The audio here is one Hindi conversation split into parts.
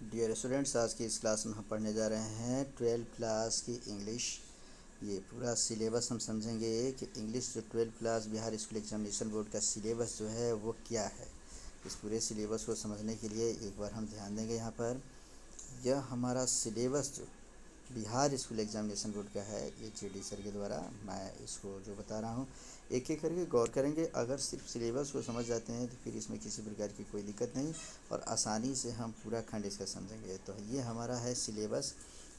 डियर स्टूडेंट्स, आज की इस क्लास में हम पढ़ने जा रहे हैं 12th क्लास की इंग्लिश। ये पूरा सिलेबस हम समझेंगे कि इंग्लिश जो 12th class Bihar school examination board का सिलेबस जो है वो क्या है। इस पूरे सिलेबस को समझने के लिए एक बार हम ध्यान देंगे यहाँ पर। यह हमारा सिलेबस जो बिहार स्कूल एग्जामिनेशन बोर्ड का है, ये जीडी सर के द्वारा मैं इसको जो बता रहा हूँ एक एक करके गौर करेंगे। अगर सिर्फ सिलेबस को समझ जाते हैं तो फिर इसमें किसी प्रकार की कोई दिक्कत नहीं और आसानी से हम पूरा खंड इसका समझेंगे। तो ये हमारा है सिलेबस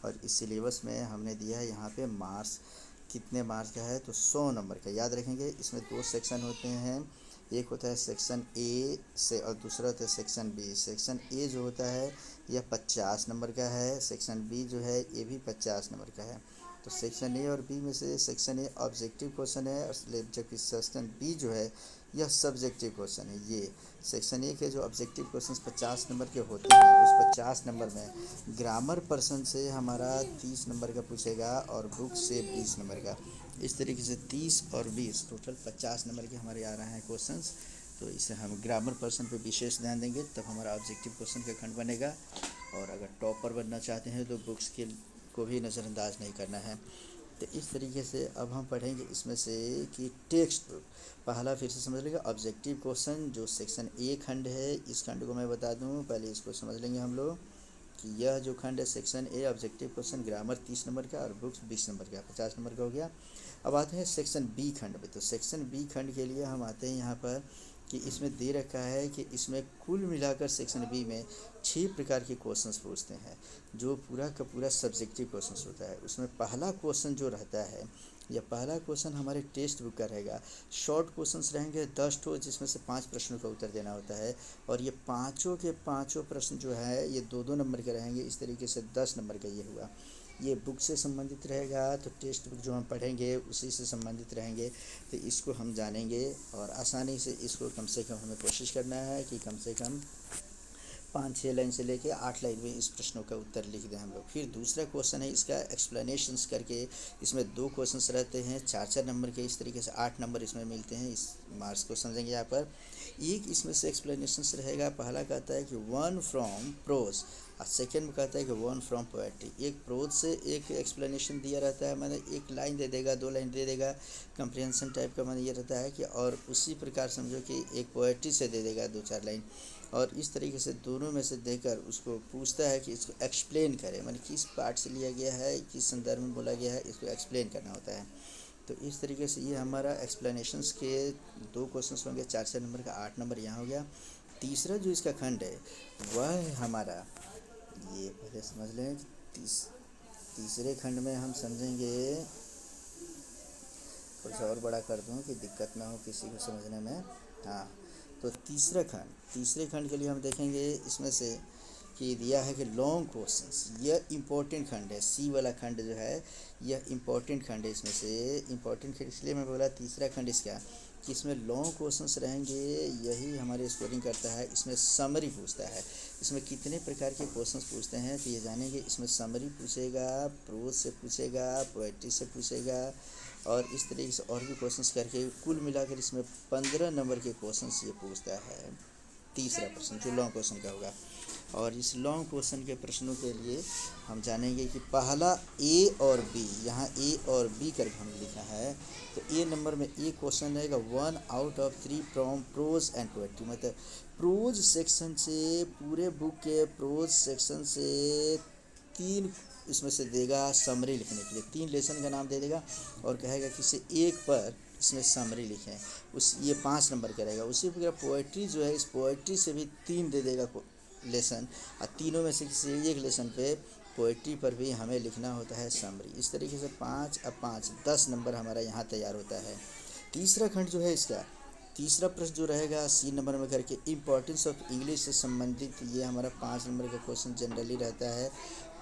और इस सिलेबस में हमने दिया है यहाँ पे मार्क्स। कितने मार्क्स का है तो 100 नंबर का याद रखेंगे। इसमें 2 सेक्शन होते हैं, एक होता है सेक्शन ए से और दूसरा होता है सेक्शन बी। सेक्शन ए जो होता है यह 50 नंबर का है, सेक्शन बी जो है ये भी 50 नंबर का है। तो सेक्शन ए और बी में से सेक्शन ए ऑब्जेक्टिव क्वेश्चन है और जबकि सेक्शन बी जो है यह सब्जेक्टिव क्वेश्चन है। ये सेक्शन ए के जो ऑब्जेक्टिव क्वेश्चन 50 नंबर के होते हैं, उस 50 नंबर में ग्रामर पर्सन से हमारा 30 नंबर का पूछेगा और बुक से 20 नंबर का। इस तरीके से 30 और 20 टोटल 50 नंबर के हमारे आ रहे हैं क्वेश्चंस। तो इसे हम ग्रामर पर्सन पे विशेष ध्यान देंगे, तब हमारा ऑब्जेक्टिव क्वेश्चन का खंड बनेगा। और अगर टॉपर बनना चाहते हैं तो बुक्स के को भी नज़रअंदाज नहीं करना है। तो इस तरीके से अब हम पढ़ेंगे इसमें से कि टेक्स्ट बुक पहला फिर से समझ लेंगे। ऑब्जेक्टिव क्वेश्चन जो सेक्शन ए खंड है, इस खंड को मैं बता दूं, पहले इसको समझ लेंगे हम लोग कि यह जो खंड है section A objective question grammar 30 number का और बुक्स 20 नंबर का, 50 नंबर का हो गया। अब आते हैं सेक्शन बी खंड पे। तो सेक्शन बी खंड के लिए हम आते हैं यहाँ पर कि इसमें दे रखा है कि इसमें कुल मिलाकर सेक्शन बी में 6 प्रकार के क्वेश्चंस पूछते हैं, जो पूरा का पूरा सब्जेक्टिव क्वेश्चंस होता है। उसमें पहला क्वेश्चन जो रहता है, यह पहला क्वेश्चन हमारे टेक्स्ट बुक का रहेगा। शॉर्ट क्वेश्चंस रहेंगे 10 ठो, जिसमें से 5 प्रश्नों का उत्तर देना होता है। और ये पाँचों के पाँचों प्रश्न जो है ये 2-2 नंबर के रहेंगे। इस तरीके से 10 नंबर का ये हुआ। ये बुक से संबंधित रहेगा, तो टेक्स्ट बुक जो हम पढ़ेंगे उसी से संबंधित रहेंगे। तो इसको हम जानेंगे और आसानी से इसको कम से कम हमें कोशिश करना है कि कम से कम 5-6 लाइन से लेके 8 लाइन में इस प्रश्नों का उत्तर लिख दें हम लोग। फिर दूसरा क्वेश्चन है इसका एक्सप्लेनेशंस करके। इसमें 2 क्वेश्चंस रहते हैं 4-4 नंबर के। इस तरीके से 8 नंबर इसमें मिलते हैं। इस मार्क्स को समझेंगे यहाँ पर। एक इसमें से एक्सप्लेनेशंस रहेगा। पहला कहता है कि 1 फ्रॉम प्रोज और सेकेंड में कहता है कि 1 फ्रॉम पोएट्री। एक प्रोज से एक एक्सप्लेनेशन दिया रहता है, मैंने एक लाइन दे देगा, 2 लाइन दे देगा, कंप्रिहेंशन टाइप का मैंने ये रहता है कि, और उसी प्रकार समझो कि एक पोएट्री से दे देगा 2-4 लाइन। और इस तरीके से दोनों में से देकर उसको पूछता है कि इसको एक्सप्लेन करें, मैंने किस पार्ट से लिया गया है, किस संदर्भ में बोला गया है, इसको एक्सप्लेन करना होता है। तो इस तरीके से ये हमारा एक्सप्लेनेशंस के 2 क्वेश्चंस होंगे, 4-4 नंबर का, 8 नंबर यहाँ हो गया। तीसरा जो इसका खंड है वह है हमारा, ये पहले समझ लें। तीसरे खंड में हम समझेंगे, कुछ और बड़ा कर दूँ कि दिक्कत ना हो किसी को समझने में। हाँ, तो तीसरे खंड के लिए हम देखेंगे इसमें से कि दिया है कि लॉन्ग क्वेश्चंस। यह इम्पोर्टेंट खंड है, सी वाला खंड जो है यह इम्पोर्टेंट खंड है। इसमें से इम्पोर्टेंट खंड इसलिए मैं बोला तीसरा खंड इसका कि इसमें लॉन्ग क्वेश्चंस रहेंगे, यही हमारे स्कोरिंग करता है। इसमें समरी पूछता है। इसमें कितने प्रकार के क्वेश्चंस पूछते हैं तो ये जानेंगे। इसमें समरी पूछेगा, प्रोज से पूछेगा, पोएट्री से पूछेगा और इस तरीके से और भी क्वेश्चंस करके कुल मिलाकर इसमें 15 नंबर के क्वेश्चंस ये पूछता है। तीसरा प्रश्न जो लॉन्ग क्वेश्चन का होगा। और इस लॉन्ग क्वेश्चन के प्रश्नों के लिए हम जानेंगे कि पहला ए और बी, यहाँ ए और बी करके हमने लिखा है। तो ए नंबर में ए क्वेश्चन रहेगा 1 out of 3 from prose and poetry. मतलब प्रोज सेक्शन से, पूरे बुक के प्रोज सेक्शन से 3 इसमें से देगा समरी लिखने के लिए। 3 लेसन का नाम दे देगा और कहेगा कि इसे एक पर इसमें समरी लिखें। उस ये 5 नंबर का रहेगा। उसी प्रकार पोएट्री जो है, इस पोएट्री से भी 3 दे देगा लेसन, और तीनों में से किसी एक लेसन पे पोएट्री पर भी हमें लिखना होता है समरी। इस तरीके से 5 अब 5 10 नंबर हमारा यहाँ तैयार होता है। तीसरा खंड जो है इसका तीसरा प्रश्न जो रहेगा सी नंबर में करके इम्पोर्टेंस ऑफ इंग्लिश से संबंधित, ये हमारा 5 नंबर का क्वेश्चन जनरली रहता है।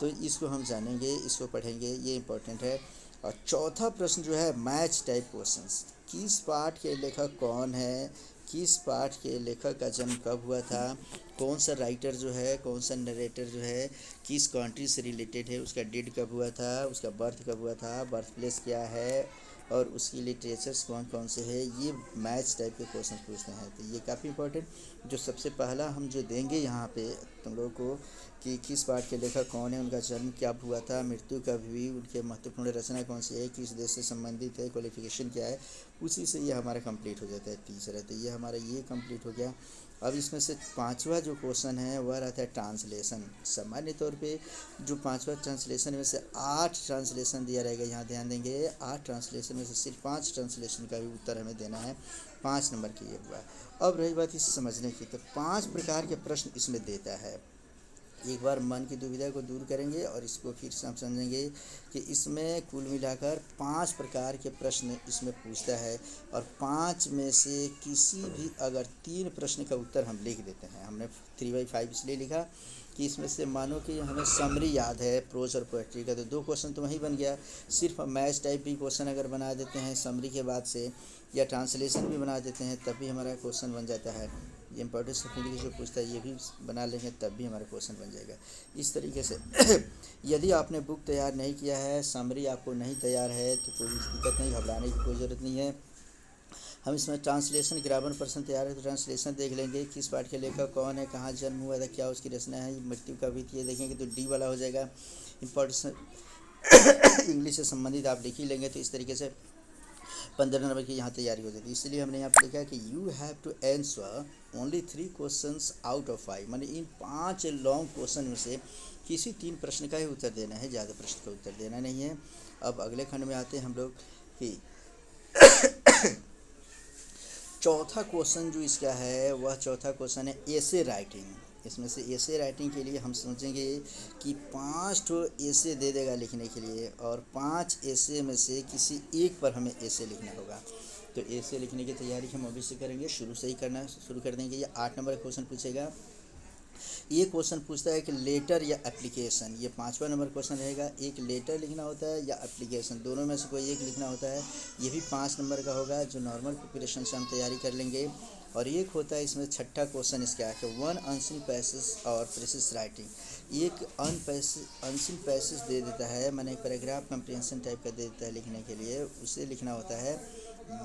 तो इसको हम जानेंगे, इसको पढ़ेंगे, ये इम्पोर्टेंट है। और चौथा प्रश्न जो है मैच टाइप क्वेश्चंस। किस पाठ के लेखक कौन है, किस पाठ के लेखक का जन्म कब हुआ था, कौन सा राइटर जो है, कौन सा नरेटर जो है, किस कंट्री से रिलेटेड है, उसका डेट कब हुआ था, उसका बर्थ कब हुआ था, बर्थ प्लेस क्या है, और उसकी लिटरेचर्स कौन कौन से हैं, ये मैथ्स टाइप के क्वेश्चन पूछते हैं। तो ये काफ़ी इंपॉर्टेंट, जो सबसे पहला हम जो देंगे यहाँ पे तुम लोगों को कि किस पाठ के लेखक कौन है, उनका जन्म कब हुआ था, मृत्यु कब हुई, उनके महत्वपूर्ण रचना कौन सी है, किस देश से संबंधित है, क्वालिफिकेशन क्या है, उसी से ये हमारा कंप्लीट हो जाता है तीसरा। तो ये हमारा ये कंप्लीट हो गया। अब इसमें से पांचवा जो क्वेश्चन है वह रहता है ट्रांसलेशन। सामान्य तौर पे जो पांचवा ट्रांसलेशन में से 8 ट्रांसलेशन दिया रहेगा, यहाँ ध्यान देंगे 8 ट्रांसलेशन में से सिर्फ 5 ट्रांसलेशन का भी उत्तर हमें देना है, 5 नंबर की ये हुआ। अब रही बात इसे समझने की, तो 5 प्रकार के प्रश्न इसमें देता है। एक बार मन की दुविधा को दूर करेंगे और इसको फिर से हम समझेंगे कि इसमें कुल मिलाकर 5 प्रकार के प्रश्न इसमें पूछता है, और 5 में से किसी भी अगर 3 प्रश्न का उत्तर हम लिख देते हैं, हमने 3/5 इसलिए लिखा कि इसमें से मानो कि हमें समरी याद है प्रोज और पोएट्री का, तो 2 क्वेश्चन तो वहीं बन गया। सिर्फ हम मैच टाइप भी क्वेश्चन अगर बना देते हैं समरी के बाद से, या ट्रांसलेशन भी बना देते हैं, तब भी हमारा क्वेश्चन बन जाता है। ये इंपॉर्टेंस ऑफ इंग्लिश जो पूछता है ये भी बना लेंगे तब भी हमारा क्वेश्चन बन जाएगा। इस तरीके से यदि आपने बुक तैयार नहीं किया है, समरी आपको नहीं तैयार है, तो कोई दिक्कत नहीं, घबराने की कोई ज़रूरत नहीं है। हम इसमें ट्रांसलेशन ग्रामर प्रश्न तैयार है तो ट्रांसलेशन देख लेंगे, किस पाठ के लेखक कौन है, कहाँ जन्म हुआ था, क्या उसकी रचना है, मृत्यु कब हुई थी, ये देखेंगे तो डी वाला हो जाएगा। इंपॉर्टेंस इंग्लिश से संबंधित आप लिख ही लेंगे, तो इस तरीके से 15 नंबर की यहाँ तैयारी हो जाती है। इसलिए हमने यहाँ पर लिखा है कि you have to answer only 3 questions out of 5, माने इन 5 लॉन्ग क्वेश्चन में से किसी 3 प्रश्न का ही उत्तर देना है, ज़्यादा प्रश्न का उत्तर देना नहीं है। अब अगले खंड में आते हैं हम लोग कि चौथा क्वेश्चन जो इसका है वह चौथा क्वेश्चन है एसे राइटिंग। इसमें से एसे राइटिंग के लिए हम समझेंगे कि 5 ठो एसे दे देगा लिखने के लिए, और 5 एसे में से किसी एक पर हमें एसे लिखना होगा। तो एसे लिखने की तैयारी हम अभी से करेंगे, शुरू से ही करना शुरू कर देंगे। ये 8 नंबर का क्वेश्चन पूछेगा। ये क्वेश्चन पूछता है कि लेटर या एप्लीकेशन, ये 5वां नंबर क्वेश्चन रहेगा। एक लेटर लिखना होता है या एप्लीकेशन, दोनों में से कोई एक लिखना होता है। ये भी 5 नंबर का होगा, जो नॉर्मल प्रिपरेशन से हम तैयारी कर लेंगे। और एक होता है इसमें छठा क्वेश्चन इसका है कि 1 अनसीन पैसेज और प्रेसिस राइटिंग। एक अनसीन पैसेज दे देता है, मैंने एक पैराग्राफ कंप्रीहेंशन टाइप का दे देता है लिखने के लिए, उसे लिखना होता है,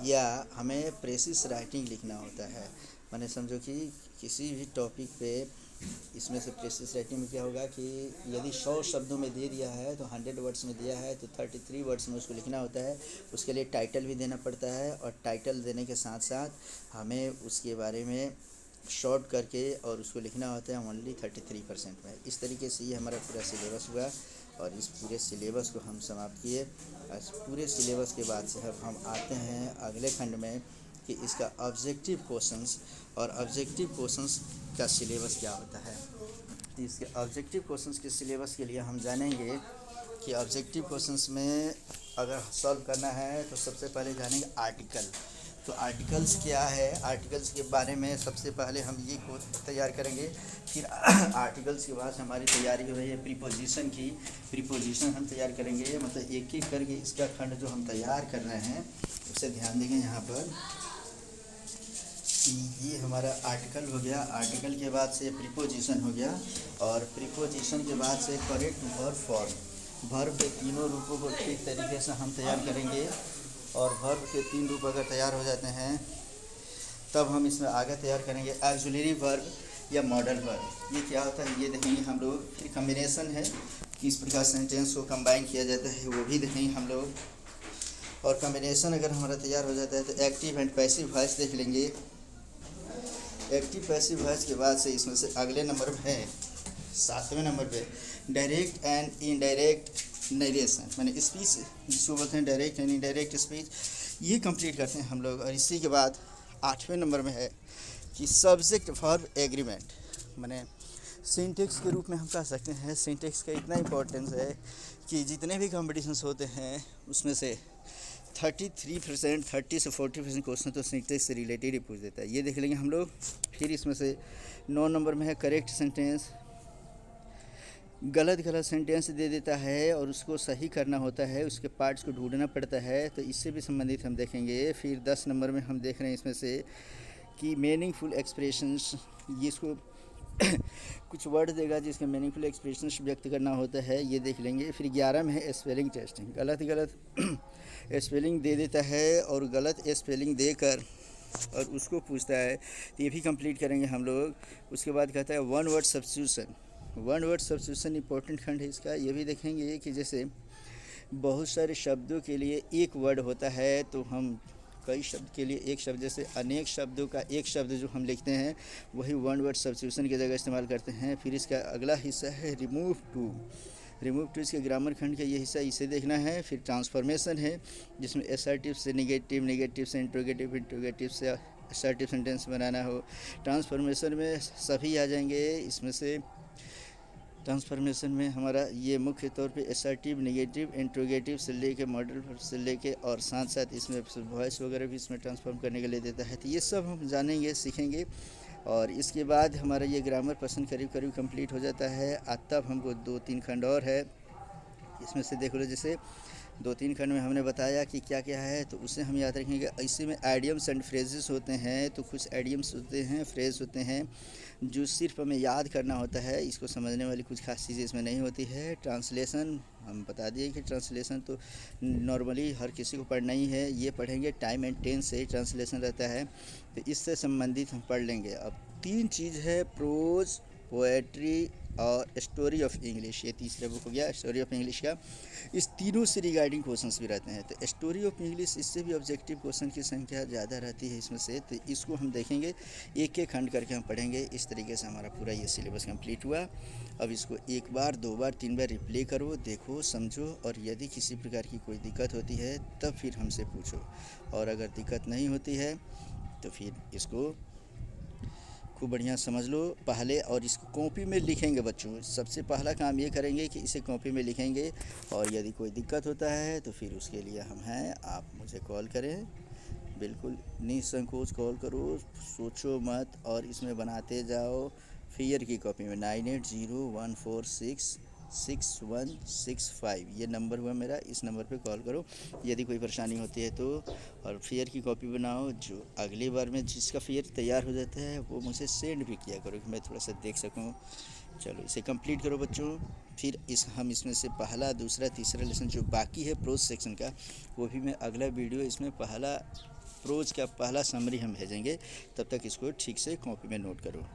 या हमें प्रेसिस राइटिंग लिखना होता है। मैंने समझो कि किसी भी टॉपिक पे इसमें से प्रेसिस राइटिंग में क्या होगा कि यदि 100 शब्दों में दे दिया है तो 100 वर्ड्स में दिया है तो 33 वर्ड्स में उसको लिखना होता है। उसके लिए टाइटल भी देना पड़ता है, और टाइटल देने के साथ साथ हमें उसके बारे में शॉर्ट करके और उसको लिखना होता है ओनली 33% में। इस तरीके से ये हमारा पूरा सिलेबस हुआ, और इस पूरे सिलेबस को हम समाप्त किए। इस पूरे सिलेबस के बाद से अब हम आते हैं अगले खंड में कि इसका ऑब्जेक्टिव क्वेश्चंस और ऑब्जेक्टिव क्वेश्चंस का सिलेबस क्या होता है। तो इसके ऑब्जेक्टिव क्वेश्चंस के सिलेबस के लिए हम जानेंगे कि ऑब्जेक्टिव क्वेश्चंस में अगर सॉल्व करना है तो सबसे पहले जानेंगे आर्टिकल। तो आर्टिकल्स क्या है, आर्टिकल्स के बारे में सबसे पहले हम ये को तैयार करेंगे। फिर आर्टिकल्स के बाद हमारी तैयारी हो रही है प्रीपोजिशन की। प्रीपोजिशन हम तैयार करेंगे, मतलब एक एक करके इसका खंड जो हम तैयार कर रहे हैं उसे ध्यान देंगे यहाँ पर। ये हमारा आर्टिकल हो गया, आर्टिकल के बाद से प्रीपोजिशन हो गया, और प्रीपोजिशन के बाद से करेक्ट वर्ब फॉर्म। वर्ब के तीनों रूपों को ठीक तरीके से हम तैयार करेंगे, और वर्ब के 3 रूप अगर तैयार हो जाते हैं तब हम इसमें आगे तैयार करेंगे ऑक्सिलरी वर्ब या मॉडल वर्ब। ये क्या होता है ये देखेंगे हम लोग। फिर कम्बिनेशन है, किस प्रकार सेंटेंस को कंबाइन किया जाता है वो भी देखेंगे हम लोग। और कम्बिनेशन अगर हमारा तैयार हो जाता है तो एक्टिव एंड पैसिव वॉइस देख लेंगे। एक्टिव पैसिव वॉइस के बाद से इसमें से अगले नंबर पे है 7वें नंबर पे डायरेक्ट एंड इनडायरेक्ट नरेशन, मैंने स्पीच जिसको बोलते हैं डायरेक्ट एंड इनडायरेक्ट स्पीच, ये कंप्लीट करते हैं हम लोग। और इसी के बाद 8वें नंबर में है कि सब्जेक्ट वर्ब एग्रीमेंट, मैंने सिंटेक्स के रूप में हम कह सकते हैं। सिंटेक्स का इतना इम्पोर्टेंस है कि जितने भी कॉम्पिटिशन्स होते हैं उसमें से 33% 30 से 40% क्वेश्चन तो सिंटेक्स से रिलेटेड ही पूछ देता है, ये देख लेंगे हम लोग। फिर इसमें से 9 नंबर में है करेक्ट सेंटेंस। गलत सेंटेंस दे देता है और उसको सही करना होता है, उसके पार्ट्स को ढूंढना पड़ता है, तो इससे भी संबंधित हम देखेंगे। फिर 10 नंबर में हम देख रहे हैं इसमें से कि मीनिंगफुल एक्सप्रेशंस, ये इसको कुछ वर्ड देगा जिसके मीनिंगफुल एक्सप्रेशन व्यक्त करना होता है, ये देख लेंगे। फिर 11 में है स्पेलिंग टेस्टिंग, गलत गलत स्पेलिंग दे देता है और गलत स्पेलिंग देकर और उसको पूछता है, तो ये भी कंप्लीट करेंगे हम लोग। उसके बाद कहता है one word substitution, one word substitution important खंड है इसका, ये भी देखेंगे कि जैसे बहुत सारे शब्दों के लिए एक वर्ड होता है, तो हम कई शब्द के लिए एक शब्द, जैसे अनेक शब्दों का एक शब्द जो हम लिखते हैं वही वन वर्ड सब्स्टिट्यूशन की जगह इस्तेमाल करते हैं। फिर इसका अगला हिस्सा है रिमूव टू, रिमूव टू इसके ग्रामर खंड का ये हिस्सा, इसे देखना है। फिर ट्रांसफॉर्मेशन है जिसमें असर्टिव से निगेटिव, निगेटिव से इंट्रोगेटिव, इंट्रोगेटिव से असर्टिव सेंटेंस बनाना हो। ट्रांसफॉर्मेशन में सभी आ जाएंगे, इसमें से ट्रांसफॉर्मेशन में हमारा ये मुख्य तौर पे असर्टिव, नेगेटिव, इंट्रोगेटिव से लेके मॉडल से लेके और साथ साथ इसमें वॉइस वगैरह भी इसमें ट्रांसफॉर्म करने के लिए देता है। तो ये सब हम जानेंगे, सीखेंगे। और इसके बाद हमारा ये ग्रामर पर्सन करीब करीब कंप्लीट हो जाता है। तब हमको 2-3 खंड और है, इसमें से देख लो। जैसे 2-3 खंड में हमने बताया कि क्या क्या है, तो उसे हम याद रखेंगे। ऐसे में आइडियम्स एंड फ्रेजेस होते हैं, तो कुछ आइडियम्स होते हैं, फ्रेज होते हैं जो सिर्फ हमें याद करना होता है, इसको समझने वाली कुछ खास चीज़ें इसमें नहीं होती है। ट्रांसलेशन हम बता दिए कि ट्रांसलेशन तो नॉर्मली हर किसी को पढ़ना ही है, ये पढ़ेंगे। टाइम एंड टेंस से ही ट्रांसलेशन रहता है, तो इससे संबंधित हम पढ़ लेंगे। अब 3 चीज़ है, प्रोज, पोएट्री और स्टोरी ऑफ इंग्लिश, ये तीसरा बुक हो गया स्टोरी ऑफ इंग्लिश का। इस तीनों से रिगार्डिंग क्वेश्चंस भी रहते हैं। तो स्टोरी ऑफ इंग्लिश, इससे भी ऑब्जेक्टिव क्वेश्चन की संख्या ज़्यादा रहती है इसमें से, तो इसको हम देखेंगे, एक एक खंड करके हम पढ़ेंगे। इस तरीके से हमारा पूरा ये सिलेबस कंप्लीट हुआ। अब इसको 1 बार 2 बार 3 बार रिप्ले करो, देखो, समझो, और यदि किसी प्रकार की कोई दिक्कत होती है तब फिर हमसे पूछो, और अगर दिक्कत नहीं होती है तो फिर इसको खूब बढ़िया समझ लो पहले, और इसको कॉपी में लिखेंगे बच्चों। सबसे पहला काम ये करेंगे कि इसे कॉपी में लिखेंगे, और यदि कोई दिक्कत होता है तो फिर उसके लिए हम हैं, आप मुझे कॉल करें, बिल्कुल निसंकोच कॉल करो, सोचो मत, और इसमें बनाते जाओ। फियर की कॉपी में 9801466165 ये नंबर हुआ मेरा, इस नंबर पे कॉल करो यदि कोई परेशानी होती है तो। और फियर की कॉपी बनाओ, जो अगली बार में जिसका फियर तैयार हो जाता है वो मुझे सेंड भी किया करो कि मैं थोड़ा सा देख सकूं। चलो इसे कंप्लीट करो बच्चों। फिर हम इसमें से पहला, दूसरा, तीसरा लेसन जो बाकी है प्रोज सेक्शन का, वो भी मैं अगला वीडियो इसमें पहला प्रोज का पहला समरी हम भेजेंगे। तब तक इसको ठीक से कॉपी में नोट करो।